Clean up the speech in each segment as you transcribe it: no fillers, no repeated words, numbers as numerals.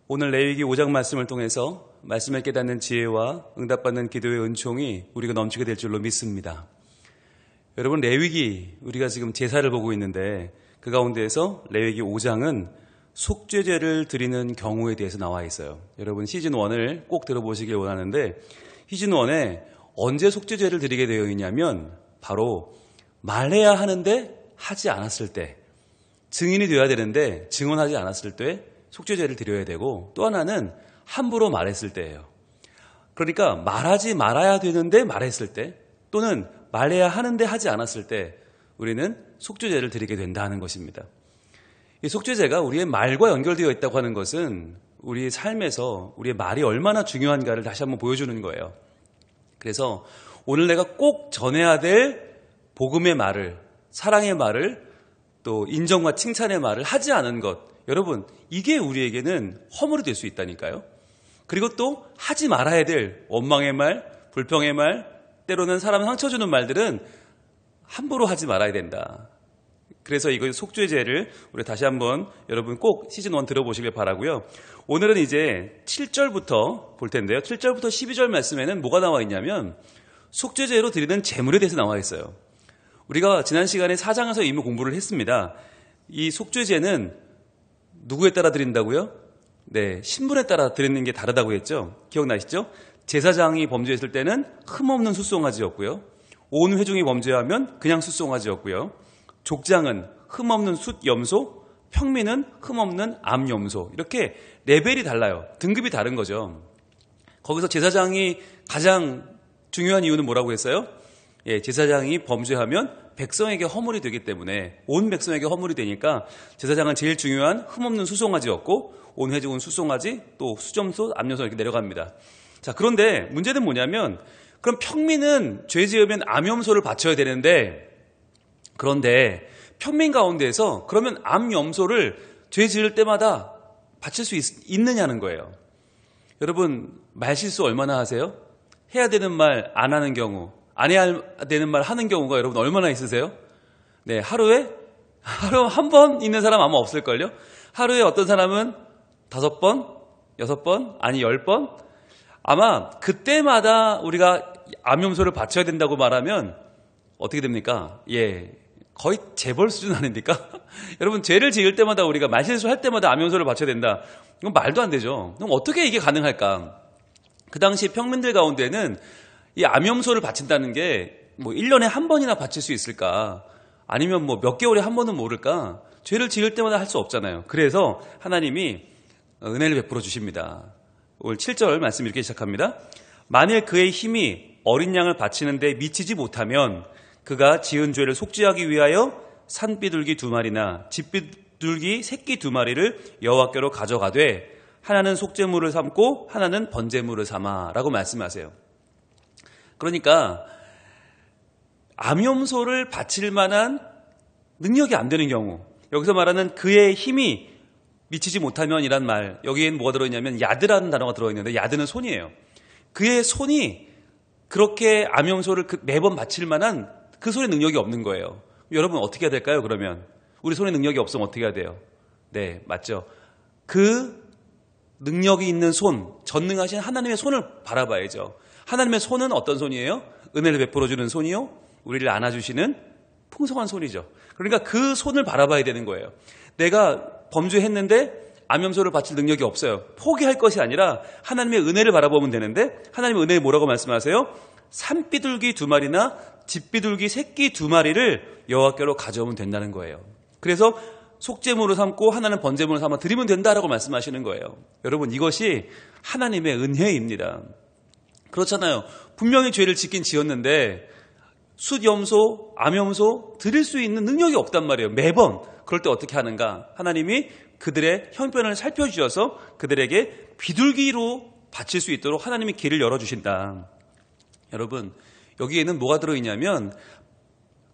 오늘 레위기 5장 말씀을 통해서 말씀을 깨닫는 지혜와 응답받는 기도의 은총이 우리가 넘치게 될 줄로 믿습니다. 여러분, 레위기, 우리가 지금 제사를 보고 있는데 그 가운데에서 레위기 5장은 속죄제를 드리는 경우에 대해서 나와 있어요. 여러분, 시즌 1을 꼭 들어보시길 원하는데, 시즌 1에 언제 속죄제를 드리게 되어 있냐면 바로 말해야 하는데 하지 않았을 때, 증인이 되어야 되는데 증언하지 않았을 때 속죄제를 드려야 되고, 또 하나는 함부로 말했을 때예요. 그러니까 말하지 말아야 되는데 말했을 때, 또는 말해야 하는데 하지 않았을 때 우리는 속죄제를 드리게 된다는 것입니다. 이 속죄제가 우리의 말과 연결되어 있다고 하는 것은 우리의 삶에서 우리의 말이 얼마나 중요한가를 다시 한번 보여주는 거예요. 그래서 오늘 내가 꼭 전해야 될 복음의 말을, 사랑의 말을, 또 인정과 칭찬의 말을 하지 않은 것, 여러분, 이게 우리에게는 허물이 될 수 있다니까요. 그리고 또 하지 말아야 될 원망의 말, 불평의 말, 때로는 사람 상처 주는 말들은 함부로 하지 말아야 된다. 그래서 이거 속죄제를 우리 다시 한번 여러분 꼭 시즌 1 들어보시길 바라고요. 오늘은 이제 7절부터 볼 텐데요. 7절부터 12절 말씀에는 뭐가 나와 있냐면 속죄제로 드리는 제물에 대해서 나와 있어요. 우리가 지난 시간에 4장에서 이미 공부를 했습니다. 이 속죄제는 누구에 따라 드린다고요? 네, 신분에 따라 드리는 게 다르다고 했죠. 기억나시죠? 제사장이 범죄했을 때는 흠없는 숫송아지였고요. 온 회중이 범죄하면 그냥 숫송아지였고요. 족장은 흠없는 숫염소, 평민은 흠없는 암염소. 이렇게 레벨이 달라요. 등급이 다른 거죠. 거기서 제사장이 가장 중요한 이유는 뭐라고 했어요? 예, 제사장이 범죄하면 백성에게 허물이 되기 때문에, 온 백성에게 허물이 되니까 제사장은 제일 중요한 흠없는 수송아지였고, 온 회중은 수송아지, 또 수점소, 암염소 이렇게 내려갑니다. 자, 그런데 문제는 뭐냐면, 그럼 평민은 죄 지으면 암염소를 바쳐야 되는데, 그런데 평민 가운데에서 그러면 암염소를 죄 지을 때마다 바칠 수 있느냐는 거예요. 여러분, 말실수 얼마나 하세요? 해야 되는 말 안 하는 경우, 안 해야 되는 말 하는 경우가 여러분 얼마나 있으세요? 네, 하루 한 번 있는 사람 아마 없을걸요? 하루에 어떤 사람은 5번, 6번, 아니 10번? 아마 그때마다 우리가 암염소를 바쳐야 된다고 말하면 어떻게 됩니까? 예, 거의 재벌 수준 아닙니까? 여러분, 죄를 지을 때마다 우리가 말실수 할 때마다 암염소를 바쳐야 된다. 이건 말도 안 되죠. 그럼 어떻게 이게 가능할까? 그 당시 평민들 가운데는 이 암염소를 바친다는 게 뭐 1년에 한 번이나 바칠 수 있을까? 아니면 뭐 몇 개월에 한 번은 모를까? 죄를 지을 때마다 할 수 없잖아요. 그래서 하나님이 은혜를 베풀어 주십니다. 오늘 7절 말씀 이렇게 시작합니다. 만일 그의 힘이 어린 양을 바치는 데 미치지 못하면 그가 지은 죄를 속죄하기 위하여 산비둘기 2마리나 집비둘기 새끼 2마리를 여호와께로 가져가되 하나는 속죄물을 삼고 하나는 번제물을 삼아라고 말씀하세요. 그러니까 암염소를 바칠 만한 능력이 안 되는 경우, 여기서 말하는 그의 힘이 미치지 못하면이란 말, 여기엔 뭐가 들어있냐면 야드라는 단어가 들어있는데, 야드는 손이에요. 그의 손이 그렇게 암염소를 매번 바칠 만한 그 손의 능력이 없는 거예요. 여러분, 어떻게 해야 될까요? 그러면 우리 손에 능력이 없으면 어떻게 해야 돼요? 네, 맞죠. 그 능력이 있는 손, 전능하신 하나님의 손을 바라봐야죠. 하나님의 손은 어떤 손이에요? 은혜를 베풀어주는 손이요, 우리를 안아주시는 풍성한 손이죠. 그러니까 그 손을 바라봐야 되는 거예요. 내가 범죄했는데 암염소를 바칠 능력이 없어요. 포기할 것이 아니라 하나님의 은혜를 바라보면 되는데, 하나님의 은혜에 뭐라고 말씀하세요? 산비둘기 2마리나 집비둘기 새끼 2마리를 여호와께로 가져오면 된다는 거예요. 그래서 속죄물을 삼고 하나는 번제물을 삼아 드리면 된다라고 말씀하시는 거예요. 여러분, 이것이 하나님의 은혜입니다. 그렇잖아요. 분명히 죄를 짓긴 지었는데 숫염소, 암염소 드릴 수 있는 능력이 없단 말이에요. 매번. 그럴 때 어떻게 하는가? 하나님이 그들의 형편을 살펴주셔서 그들에게 비둘기로 바칠 수 있도록 하나님이 길을 열어주신다. 여러분, 여기에는 뭐가 들어있냐면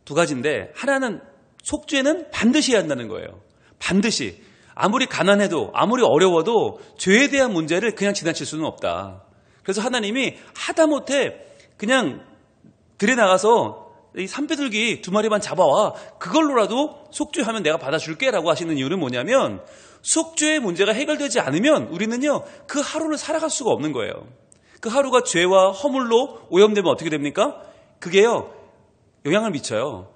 두 가지인데, 하나는 속죄는 반드시 해야 한다는 거예요. 반드시. 아무리 가난해도, 아무리 어려워도 죄에 대한 문제를 그냥 지나칠 수는 없다. 그래서 하나님이 하다못해 그냥 들에 나가서 이 산비둘기 2마리만 잡아와. 그걸로라도 속죄하면 내가 받아줄게 라고 하시는 이유는 뭐냐면 속죄의 문제가 해결되지 않으면 우리는요 그 하루를 살아갈 수가 없는 거예요. 그 하루가 죄와 허물로 오염되면 어떻게 됩니까? 그게요 영향을 미쳐요.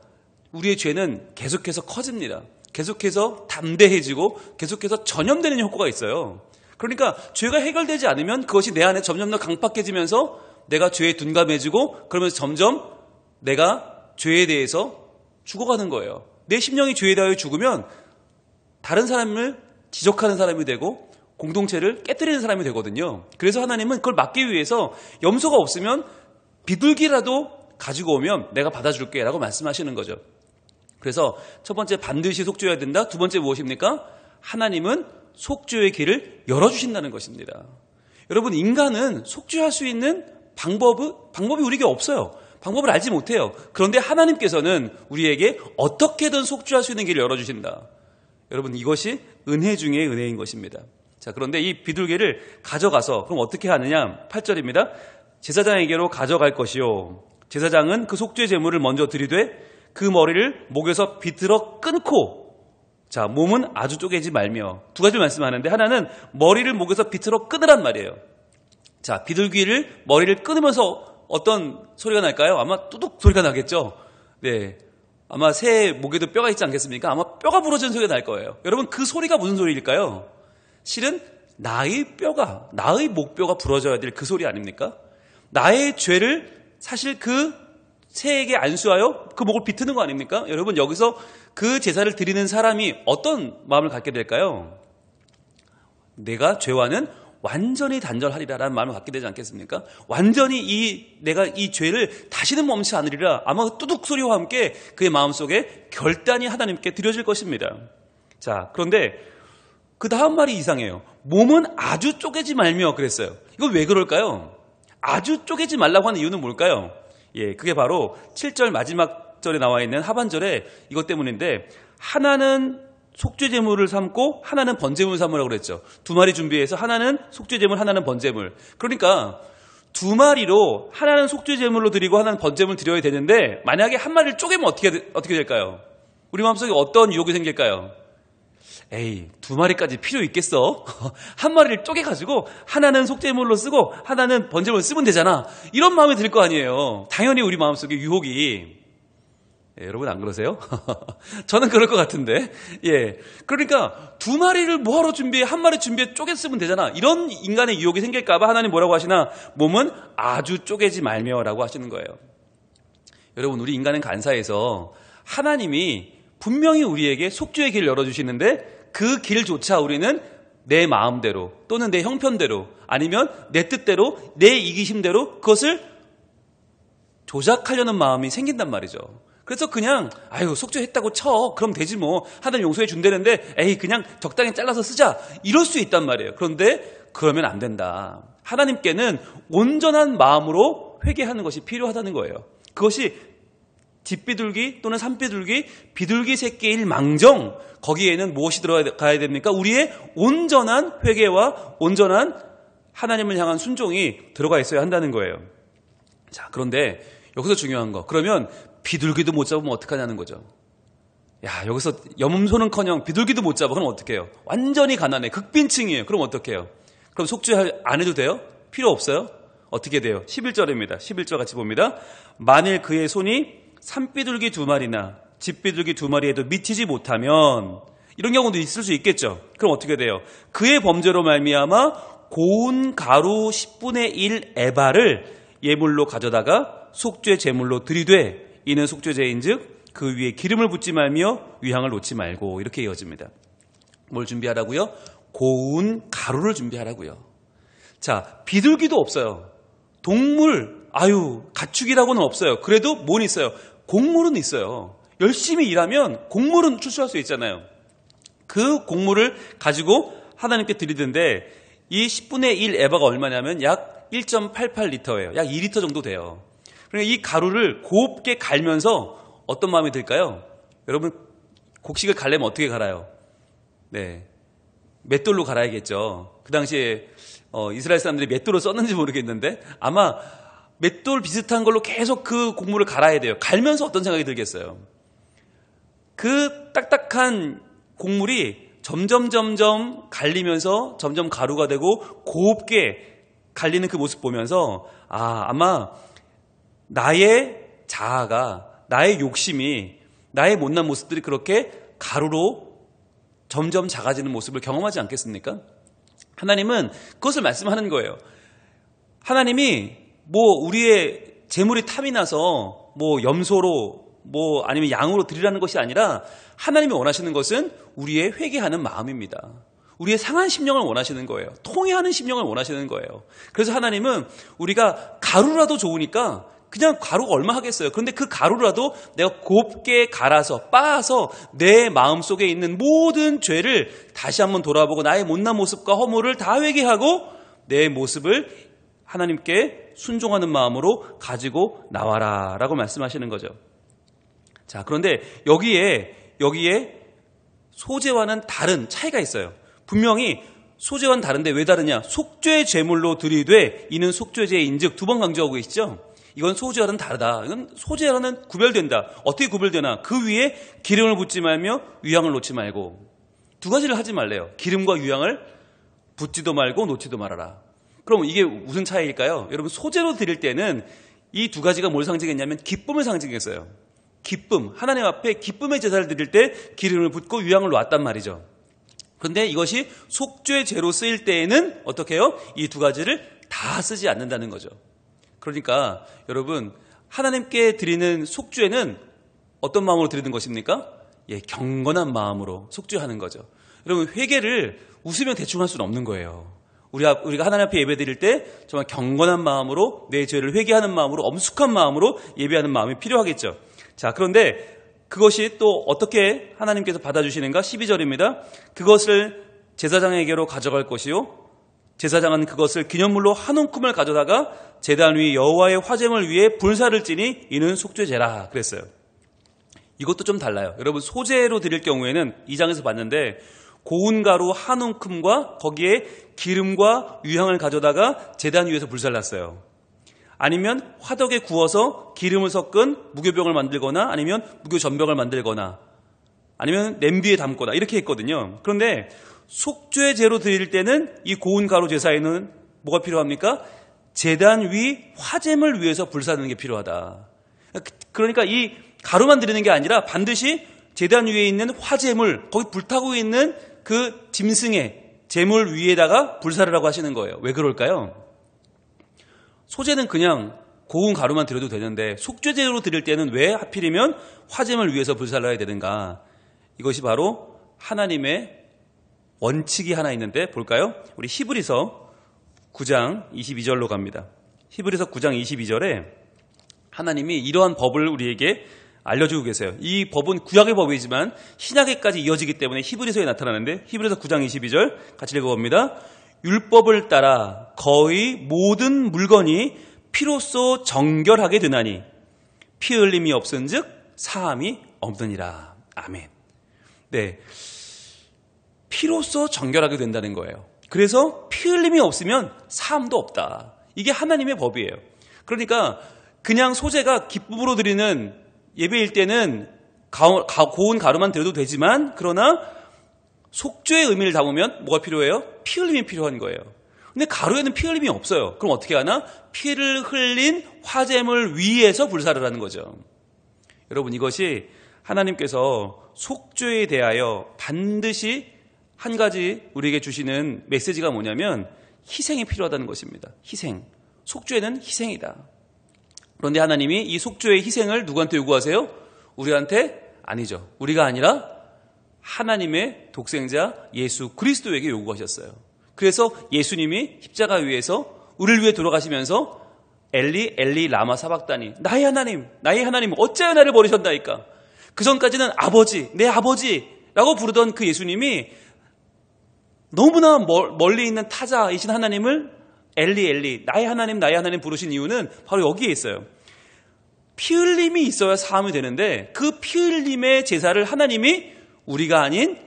우리의 죄는 계속해서 커집니다. 계속해서 담대해지고 계속해서 전염되는 효과가 있어요. 그러니까 죄가 해결되지 않으면 그것이 내 안에 점점 더 강팍해지면서 내가 죄에 둔감해지고 그러면서 점점 내가 죄에 대해서 죽어가는 거예요. 내 심령이 죄에 대하여 죽으면 다른 사람을 지적하는 사람이 되고 공동체를 깨뜨리는 사람이 되거든요. 그래서 하나님은 그걸 막기 위해서 염소가 없으면 비둘기라도 가지고 오면 내가 받아줄게 라고 말씀하시는 거죠. 그래서 첫 번째 반드시 속죄해야 된다. 두 번째 무엇입니까? 하나님은 속죄의 길을 열어주신다는 것입니다. 여러분 인간은 속죄할 수 있는 방법이 우리에게 없어요. 방법을 알지 못해요. 그런데 하나님께서는 우리에게 어떻게든 속죄할 수 있는 길을 열어주신다. 여러분 이것이 은혜 중에 은혜인 것입니다. 자, 그런데 이 비둘기를 가져가서 그럼 어떻게 하느냐? 8절입니다. 제사장에게로 가져갈 것이요. 제사장은 그 속죄 제물을 먼저 드리되 그 머리를 목에서 비틀어 끊고 자 몸은 아주 쪼개지 말며 두 가지 말씀하는데 하나는 머리를 목에서 비틀어 끊으란 말이에요. 자 비둘기를 머리를 끊으면서 어떤 소리가 날까요? 아마 뚜둑 소리가 나겠죠. 네, 아마 새 목에도 뼈가 있지 않겠습니까? 아마 뼈가 부러지는 소리가 날 거예요. 여러분 그 소리가 무슨 소리일까요? 실은 나의 목뼈가 부러져야 될 그 소리 아닙니까? 나의 죄를 사실 그 새에게 안수하여 그 목을 비트는 거 아닙니까? 여러분 여기서 그 제사를 드리는 사람이 어떤 마음을 갖게 될까요? 내가 죄와는 완전히 단절하리라라는 마음을 갖게 되지 않겠습니까? 완전히 내가 이 죄를 다시는 멈추지 않으리라. 아마 뚜둑 소리와 함께 그의 마음속에 결단이 하나님께 드려질 것입니다. 자, 그런데 그 다음 말이 이상해요. 몸은 아주 쪼개지 말며 그랬어요. 이거 왜 그럴까요? 아주 쪼개지 말라고 하는 이유는 뭘까요? 예, 그게 바로 7절 마지막 절에 나와 있는 하반절에 이것 때문인데 하나는 속죄제물을 삼고 하나는 번제물을 삼으라고 그랬죠. 2마리 준비해서 하나는 속죄제물, 하나는 번제물. 그러니까 2마리로 하나는 속죄제물로 드리고 하나는 번제물 드려야 되는데 만약에 한 마리를 쪼개면 어떻게 될까요? 우리 마음속에 어떤 유혹이 생길까요? 에이, 2마리까지 필요 있겠어? 한 마리를 쪼개가지고 하나는 속죄물로 쓰고 하나는 번제물로 쓰면 되잖아. 이런 마음이 들 거 아니에요. 당연히 우리 마음속에 유혹이. 예, 여러분 안 그러세요? 저는 그럴 것 같은데. 예, 그러니까 2마리를 뭐하러 준비해? 한 마리 준비해 쪼개 쓰면 되잖아. 이런 인간의 유혹이 생길까봐 하나님 뭐라고 하시나? 몸은 아주 쪼개지 말며라고 하시는 거예요. 여러분 우리 인간은 간사해서 하나님이 분명히 우리에게 속죄의 길을 열어주시는데 그 길조차 우리는 내 마음대로 또는 내 형편대로 아니면 내 뜻대로 내 이기심대로 그것을 조작하려는 마음이 생긴단 말이죠. 그래서 그냥 속죄했다고 쳐 그럼 되지 뭐 하나님 용서해 준다는데 에이 그냥 적당히 잘라서 쓰자 이럴 수 있단 말이에요. 그런데 그러면 안 된다. 하나님께는 온전한 마음으로 회개하는 것이 필요하다는 거예요. 그것이 집비둘기 또는 산비둘기, 비둘기 새끼일 망정 거기에는 무엇이 들어가야 됩니까? 우리의 온전한 회개와 온전한 하나님을 향한 순종이 들어가 있어야 한다는 거예요. 자, 그런데 여기서 중요한 거 그러면 비둘기도 못 잡으면 어떡하냐는 거죠. 야, 여기서 염소는커녕 비둘기도 못 잡아. 그럼 어떡해요? 완전히 가난해. 극빈층이에요. 그럼 어떡해요? 그럼 속죄 안 해도 돼요? 필요 없어요? 어떻게 돼요? 11절입니다. 11절 같이 봅니다. 만일 그의 손이 산비둘기 2마리나 집비둘기 2마리에도 미치지 못하면 이런 경우도 있을 수 있겠죠. 그럼 어떻게 돼요? 그의 범죄로 말미암아 고운 가루 10분의 1 에바를 예물로 가져다가 속죄 제물로 드리되 이는 속죄제인즉 그 위에 기름을 붓지 말며 위향을 놓지 말고 이렇게 이어집니다. 뭘 준비하라고요? 고운 가루를 준비하라고요. 자, 비둘기도 없어요. 동물, 가축이라고는 없어요. 그래도 뭔 있어요? 곡물은 있어요. 열심히 일하면 곡물은 출수할 수 있잖아요. 그 곡물을 가지고 하나님께 드리던데 이 10분의 1 에바가 얼마냐면 약 1.88리터예요. 약 2리터 정도 돼요. 그러니까 이 가루를 곱게 갈면서 어떤 마음이 들까요? 여러분 곡식을 갈려면 어떻게 갈아요? 네, 맷돌로 갈아야겠죠. 그 당시에 이스라엘 사람들이 맷돌을 썼는지 모르겠는데 아마 맷돌 비슷한 걸로 계속 그 곡물을 갈아야 돼요. 갈면서 어떤 생각이 들겠어요? 그 딱딱한 곡물이 점점 갈리면서 점점 가루가 되고 곱게 갈리는 그 모습 보면서 아마 나의 자아가, 나의 욕심이, 나의 못난 모습들이 그렇게 가루로 점점 작아지는 모습을 경험하지 않겠습니까? 하나님은 그것을 말씀하는 거예요. 하나님이 우리의 재물이 탐이 나서 염소로 아니면 양으로 드리라는 것이 아니라 하나님이 원하시는 것은 우리의 회개하는 마음입니다. 우리의 상한 심령을 원하시는 거예요. 통회하는 심령을 원하시는 거예요. 그래서 하나님은 우리가 가루라도 좋으니까 그냥 가루가 얼마 하겠어요. 그런데 그 가루라도 내가 곱게 갈아서 빻아서 내 마음속에 있는 모든 죄를 다시 한번 돌아보고 나의 못난 모습과 허물을 다 회개하고 내 모습을 하나님께 순종하는 마음으로 가지고 나와라 라고 말씀하시는 거죠. 자, 그런데 여기에 소재와는 다른 차이가 있어요. 분명히 소재와는 다른데 왜 다르냐? 속죄 제물로 드리되 이는 속죄제의 인즉 두 번 강조하고 계시죠? 이건 소재와는 다르다. 이건 소재와는 구별된다. 어떻게 구별되나? 그 위에 기름을 붓지 말며 유향을 놓지 말고. 두 가지를 하지 말래요. 기름과 유향을 붓지도 말고 놓지도 말아라. 그럼 이게 무슨 차이일까요? 여러분, 소재로 드릴 때는 이 두 가지가 뭘 상징했냐면 기쁨을 상징했어요. 기쁨, 하나님 앞에 기쁨의 제사를 드릴 때 기름을 붓고 유향을 놓았단 말이죠. 그런데 이것이 속죄제로 쓰일 때에는 어떻게 해요? 이 두 가지를 다 쓰지 않는다는 거죠. 그러니까 여러분, 하나님께 드리는 속죄는 어떤 마음으로 드리는 것입니까? 경건한 마음으로 속죄하는 거죠. 여러분, 회개를 웃으면 대충 할 수는 없는 거예요. 우리가 하나님 앞에 예배 드릴 때 정말 경건한 마음으로 내 죄를 회개하는 마음으로 엄숙한 마음으로 예배하는 마음이 필요하겠죠. 자, 그런데 그것이 또 어떻게 하나님께서 받아주시는가? 12절입니다. 그것을 제사장에게로 가져갈 것이요 제사장은 그것을 기념물로 한 움큼을 가져다가 제단 위 여호와의 화제물 위에 불사를 찌니 이는 속죄제라 그랬어요. 이것도 좀 달라요. 여러분, 소제로 드릴 경우에는 2장에서 봤는데 고운 가루 한 움큼과 거기에 기름과 유향을 가져다가 제단 위에서 불살랐어요. 아니면 화덕에 구워서 기름을 섞은 무교병을 만들거나 아니면 무교전병을 만들거나 아니면 냄비에 담거나 이렇게 했거든요. 그런데 속죄제로 드릴 때는 이 고운 가루 제사에는 뭐가 필요합니까? 제단 위 화제물 위에서 불사르는 게 필요하다. 그러니까 이 가루만 드리는 게 아니라 반드시 제단 위에 있는 화제물, 거기 불타고 있는 그 짐승의 제물 위에다가 불사르라고 하시는 거예요. 왜 그럴까요? 소제는 그냥 고운 가루만 드려도 되는데 속죄제로 드릴 때는 왜 하필이면 화제물 위에서 불살라야 되는가? 이것이 바로 하나님의 원칙이 하나 있는데 볼까요? 우리 히브리서 9장 22절로 갑니다. 히브리서 9장 22절에 하나님이 이러한 법을 우리에게 알려주고 계세요. 이 법은 구약의 법이지만 신약에까지 이어지기 때문에 히브리서에 나타나는데 히브리서 9장 22절 같이 읽어봅니다. 율법을 따라 거의 모든 물건이 피로써 정결하게 되나니 피 흘림이 없은즉 사함이 없느니라. 아멘. 네, 피로써 정결하게 된다는 거예요. 그래서 피 흘림이 없으면 사함도 없다. 이게 하나님의 법이에요. 그러니까 그냥 소제가 기쁨으로 드리는 예배일 때는 고운 가루만 드려도 되지만 그러나 속죄의 의미를 담으면 뭐가 필요해요? 피 흘림이 필요한 거예요. 근데 가루에는 피 흘림이 없어요. 그럼 어떻게 하나? 피를 흘린 화제물 위에서 불사르라는 거죠. 여러분, 이것이 하나님께서 속죄에 대하여 반드시 한 가지 우리에게 주시는 메시지가 뭐냐면 희생이 필요하다는 것입니다. 희생. 속죄는 희생이다. 그런데 하나님이 이 속죄의 희생을 누구한테 요구하세요? 우리한테? 아니죠. 우리가 아니라 하나님의 독생자 예수 그리스도에게 요구하셨어요. 그래서 예수님이 십자가 위에서 우리를 위해 돌아가시면서 엘리 엘리 라마 사박다니, 나의 하나님 어찌하여 나를 버리셨나이까. 그 전까지는 아버지, 내 아버지라고 부르던 그 예수님이 너무나 멀리 있는 타자이신 하나님을 엘리 엘리, 나의 하나님 부르신 이유는 바로 여기에 있어요. 피 흘림이 있어야 사함이 되는데 그 피 흘림의 제사를 하나님이 우리가 아닌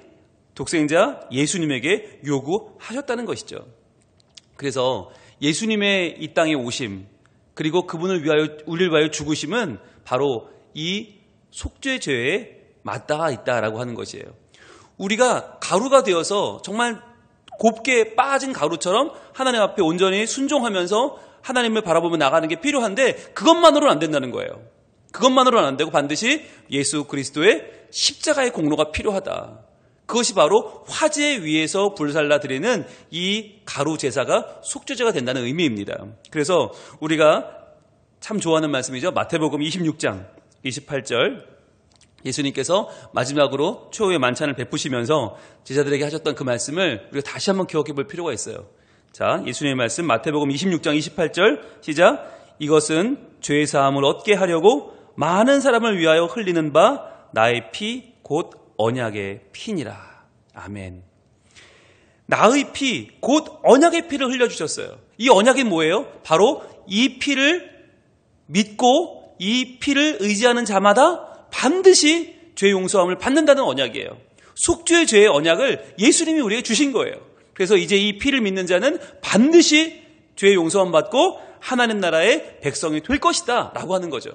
독생자 예수님에게 요구하셨다는 것이죠. 그래서 예수님의 이 땅에 오심, 그리고 그분을 위하여 우리를 위하여 죽으심은 바로 이 속죄 죄에 맞닿아 있다라고 하는 것이에요. 우리가 가루가 되어서 정말 곱게 빠진 가루처럼 하나님 앞에 온전히 순종하면서 하나님을 바라보며 나가는 게 필요한데 그것만으로는 안 된다는 거예요. 그것만으로는 안 되고 반드시 예수 그리스도의 십자가의 공로가 필요하다. 그것이 바로 화재 위에서 불살라 드리는 이 가루 제사가 속죄제가 된다는 의미입니다. 그래서 우리가 참 좋아하는 말씀이죠. 마태복음 26장 28절 예수님께서 마지막으로 최후의 만찬을 베푸시면서 제자들에게 하셨던 그 말씀을 우리가 다시 한번 기억해 볼 필요가 있어요. 자, 예수님의 말씀 마태복음 26장 28절 시작. 이것은 죄 사함을 얻게 하려고 많은 사람을 위하여 흘리는 바 나의 피 곧 언약의 피니라. 아멘. 나의 피 곧 언약의 피를 흘려주셨어요. 이 언약이 뭐예요? 바로 이 피를 믿고 이 피를 의지하는 자마다 반드시 죄 용서함을 받는다는 언약이에요. 속죄의 죄의 언약을 예수님이 우리에게 주신 거예요. 그래서 이제 이 피를 믿는 자는 반드시 죄 용서함 받고 하나님 나라의 백성이 될 것이다 라고 하는 거죠.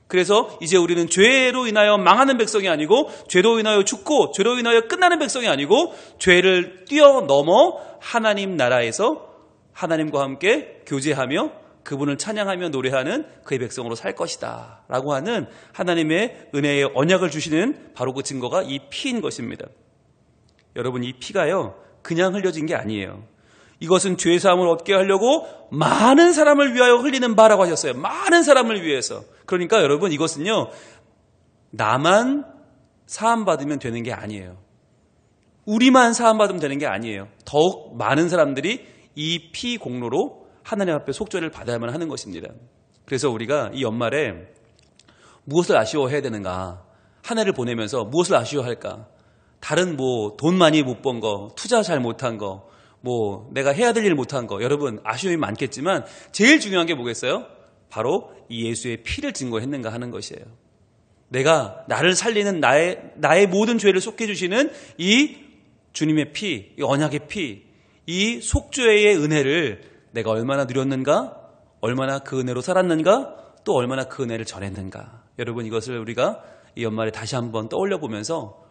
그래서 이제 우리는 죄로 인하여 망하는 백성이 아니고 죄로 인하여 죽고 죄로 인하여 끝나는 백성이 아니고 죄를 뛰어넘어 하나님 나라에서 하나님과 함께 교제하며 그분을 찬양하며 노래하는 그의 백성으로 살 것이다 라고 하는 하나님의 은혜의 언약을 주시는 바로 그 증거가 이 피인 것입니다. 여러분, 이 피가요 그냥 흘려진 게 아니에요. 이것은 죄사함을 얻게 하려고 많은 사람을 위하여 흘리는 바라고 하셨어요. 많은 사람을 위해서. 그러니까 여러분, 이것은요 나만 사함받으면 되는 게 아니에요. 우리만 사함받으면 되는 게 아니에요. 더욱 많은 사람들이 이 피 공로로 하나님 앞에 속죄를 받아야만 하는 것입니다. 그래서 우리가 이 연말에 무엇을 아쉬워해야 되는가, 한 해를 보내면서 무엇을 아쉬워할까, 다른 돈 많이 못 번 거, 투자 잘 못한 거, 내가 해야 될 일 못한 거, 여러분 아쉬움이 많겠지만 제일 중요한 게 뭐겠어요? 바로 이 예수의 피를 증거했는가 하는 것이에요. 내가 나를 살리는 나의 모든 죄를 속해 주시는 이 주님의 피, 이 언약의 피, 이 속죄의 은혜를 내가 얼마나 누렸는가, 얼마나 그 은혜로 살았는가, 또 얼마나 그 은혜를 전했는가. 여러분, 이것을 우리가 이 연말에 다시 한번 떠올려 보면서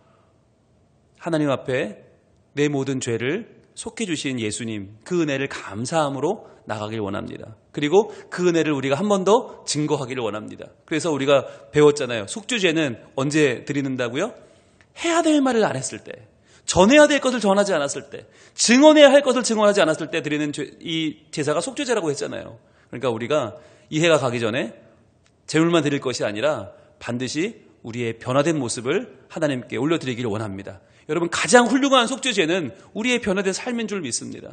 하나님 앞에 내 모든 죄를 속해 주신 예수님, 그 은혜를 감사함으로 나가길 원합니다. 그리고 그 은혜를 우리가 한 번 더 증거하기를 원합니다. 그래서 우리가 배웠잖아요. 속죄제는 언제 드리는다고요? 해야 될 말을 안 했을 때, 전해야 될 것을 전하지 않았을 때, 증언해야 할 것을 증언하지 않았을 때 드리는 이 제사가 속죄제라고 했잖아요. 그러니까 우리가 이 해가 가기 전에 제물만 드릴 것이 아니라 반드시 우리의 변화된 모습을 하나님께 올려드리기를 원합니다. 여러분, 가장 훌륭한 속죄제는 우리의 변화된 삶인 줄 믿습니다.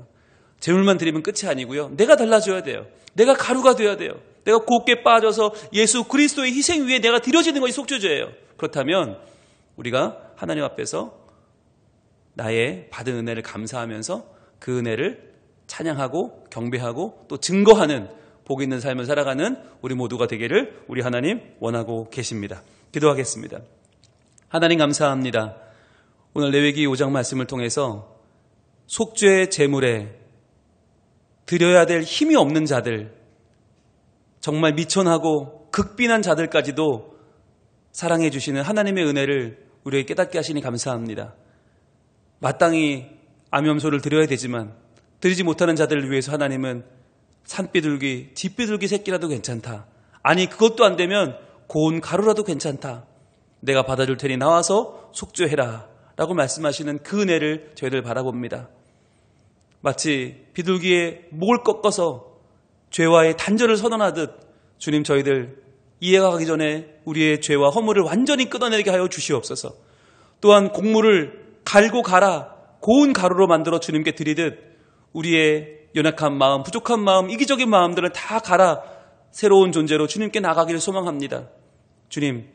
제물만 드리면 끝이 아니고요. 내가 달라져야 돼요. 내가 가루가 되어야 돼요. 내가 곱게 빠져서 예수 그리스도의 희생 위에 내가 드려지는 것이 속죄제예요. 그렇다면 우리가 하나님 앞에서 나의 받은 은혜를 감사하면서 그 은혜를 찬양하고 경배하고 또 증거하는 복 있는 삶을 살아가는 우리 모두가 되기를 우리 하나님 원하고 계십니다. 기도하겠습니다. 하나님 감사합니다. 오늘 레위기 5장 말씀을 통해서 속죄 제물에 드려야 될 힘이 없는 자들, 정말 미천하고 극빈한 자들까지도 사랑해 주시는 하나님의 은혜를 우리에게 깨닫게 하시니 감사합니다. 마땅히 암염소를 드려야 되지만 드리지 못하는 자들을 위해서 하나님은 산비둘기, 뒷비둘기 새끼라도 괜찮다. 아니, 그것도 안 되면 고운 가루라도 괜찮다. 내가 받아줄 테니 나와서 속죄해라 라고 말씀하시는 그 은혜를 저희들 바라봅니다. 마치 비둘기의 목을 꺾어서 죄와의 단절을 선언하듯 주님, 저희들 이해가 가기 전에 우리의 죄와 허물을 완전히 끊어내게 하여 주시옵소서. 또한 곡물을 갈고 갈아 고운 가루로 만들어 주님께 드리듯 우리의 연약한 마음, 부족한 마음, 이기적인 마음들을 다 갈아 새로운 존재로 주님께 나가기를 소망합니다. 주님,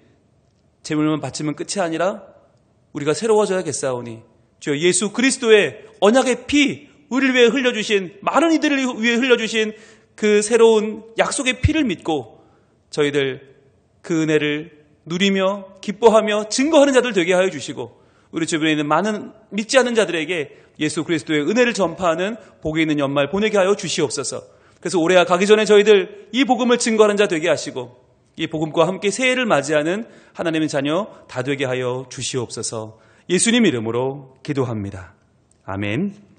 제물만 바치면 끝이 아니라 우리가 새로워져야겠사오니 주여, 예수 그리스도의 언약의 피, 우리를 위해 흘려주신, 많은 이들을 위해 흘려주신 그 새로운 약속의 피를 믿고 저희들 그 은혜를 누리며 기뻐하며 증거하는 자들 되게 하여 주시고, 우리 주변에 있는 많은 믿지 않는 자들에게 예수 그리스도의 은혜를 전파하는 복이 있는 연말 보내게 하여 주시옵소서. 그래서 올해가 가기 전에 저희들 이 복음을 증거하는 자 되게 하시고 이 복음과 함께 새해를 맞이하는 하나님의 자녀 다 되게 하여 주시옵소서. 예수님 이름으로 기도합니다. 아멘.